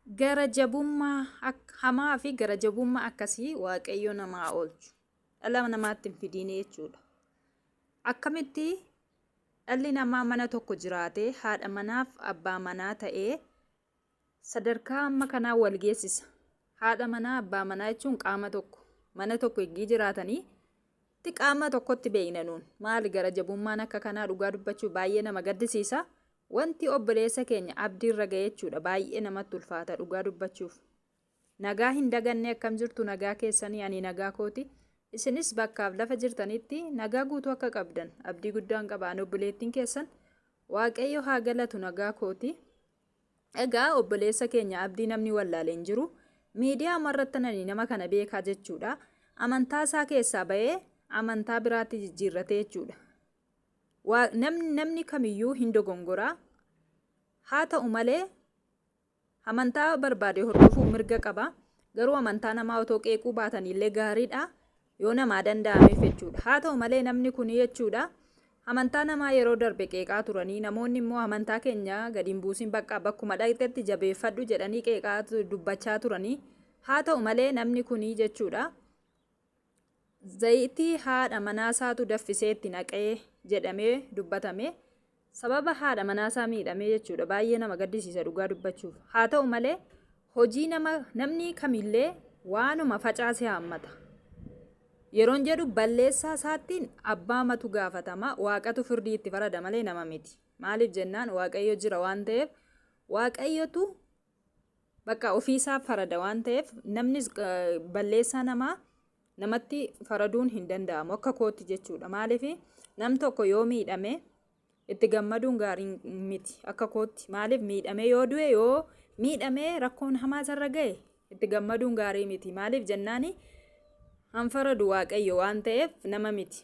Gara jabummaa hamaa fi gara jabummaa akkasii waaqayyo namaa oolchu. Dhala namaatti hin fidiin jechuudha. Akkamitti dhalli namaa mana tokko jiraatee haadha manaaf abbaa manaa ta'ee sadarkaa amma kanaa wal geessisa. Haadha manaa abbaa manaa jechuun qaama tokko mana tokko eegii jiraatanii qaama tokkotti beeknanuun maali gara jabummaan akka kanaa dhugaa dubbachuu baay'ee nama gaddisiisa. Wanti obboleessa keenya abdiirra ga'e jechuudha baay'ee namatti ulfaata dhugaa dubbachuuf. Nagaa hin daganne akkam jirtu nagaa keessanii ani nagaa kooti. Isinis bakkaaf lafa jirtanitti nagaa guutuu akka qabdan abdii guddaan qabaan obboleettiin keessan waaqayyo haa galatu nagaa kooti. Egaa obboleessa keenya abdii namni wallaalee hin jiru. Miidiyaa marrattananii nama kana beekaa jechuudha. Amantaa isaa keessaa ba'ee amantaa biraatti jijjiirratee jechuudha. Namni kamiyyuu hin dogongoraa. Haa ta'u malee amantaa barbaade hordofuu mirga qaba. Garuu amantaa namaa otoo qeequu baatanillee gaariidha. Yoo namaa danda'ameef jechuudha. Haa ta'u malee namni kun jechuudha. Amantaa namaa yeroo darbe qeeqaa turanii namoonni immoo amantaa keenya gadi hin buusin bakkuma dhaqxetti jabeeffadhu jedhanii qeeqaa dubbachaa turanii. Haa ta'u malee namni kun jechuudha. Zayitii haadha manaasaatu daffisee itti naqee jedhamee dubbatame. Sababa haadha manaasaa miidhamee jechuudha baay'ee nama gaddisiisa dhugaa dubbachuuf. Haa ta'u malee hojii namni kamillee waanuma facaasee haammata. Yeroon jedhu balleessaa isaattiin abbaa matu gaafatama waaqatu firdii itti farada malee nama miti. Maaliif jennaan waaqayyo jira waan ta'eef waaqayyotu bakka ofiisaaf farada waan ta'eef namnis balleessaa namatti faraduun hin danda'amu akka kootti jechuudha. Maaliif nam tokko yoo miidhame itti gammaduun gaarii miti akka kootti. Maaliif miidhame yoo du'e yoo miidhame rakkoon hamaa sarara ga'e itti gammaduun gaarii miti. Maaliif jennaani hanfaradu waaqayyo waan ta'eef nama miti.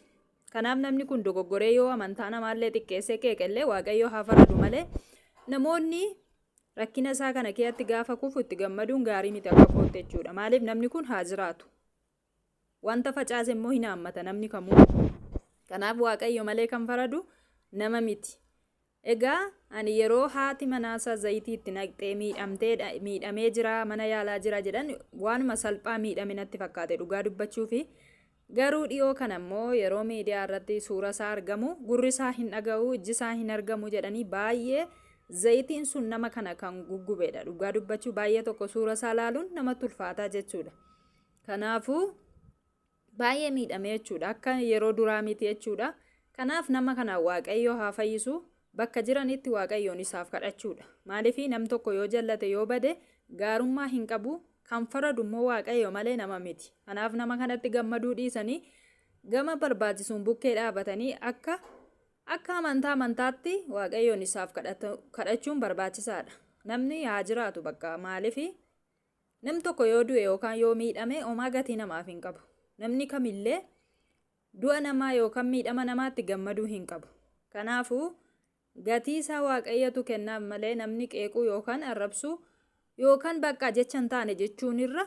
Kanaaf namni kun dogoggoree yoo amantaa namaallee xiqqeessee qeeqellee waaqayyo haa faradu malee namoonni rakkina isaa kana keessatti gaafa kufu itti gammaduun gaarii miti akka kootti jechuudha. Maaliif namni kun haa jiraatu. Wanta facaase immoo hin haammata namni kamuu. Kanaaf waaqayyo malee kan faradu nama miti. Egaa ani yeroo haati manaasaa zayitii itti naqxee miidhamee jira mana yaalaa jira jedhan waanuma salphaa miidhame natti fakkaate dhugaa dubbachuufi. Garuu dhiyoo kana immoo yeroo miidiyaa irratti suura isaa argamu gurri isaa hin dhaga'u ijji isaa hin argamu jedhanii baay'ee zayitiin sun nama kana kan guggubedha dhugaa dubbachuu baay'ee tokko suura isaa ilaaluun namatti ulfaataa jechuudha. Kanaafuu baay'ee miidhamee jechuudha akka yeroo duraa miti jechuudha. Kanaaf nama kana waaqayyo haa fayyisu bakka jiranitti waaqayyoon isaaf kadhachuudha. Maaliif nam tokko yoo jallate yoo bade gaarummaa hin qabu kan faradu immoo waaqayyo malee nama miti. Kanaaf nama kanatti gammaduu dhiisanii gama barbaachisuun bukkee dhaabatanii akka amantaatti waaqayyoon isaaf kadhachuun barbaachisaadha. Namni haa jiraatu bakka maaliif nam tokko yoo du'e yookaan yoo miidhame homaa gatii namaaf hin qabu. Namni kamillee du'a namaa yookaan miidhama namaatti gammaduu hin qabu. Kanaafuu gatii isaa waaqayyotu kennaaf malee namni qeequu yookaan arrabsuu yookaan bakka jecha hin taane jechuun irra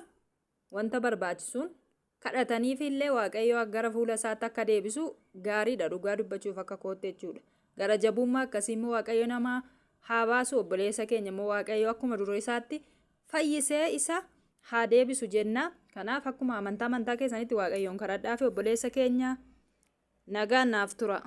wanta barbaachisuun kadhataniifillee waaqayyo gara fuula isaatti akka deebisu gaariidha dhugaa dubbachuuf akka kootti jechuudha. Gara jabummaa akkasii immoo waaqayyo nama haa baasu obboleessa keenya immoo waaqayyo akkuma duree isaatti fayyisee isa haa deebisu jenna. Kanaaf akkuma amantaa keessanitti waaqayyoon kadhadhaa fi obboleessa keenya nagaan naaf tura.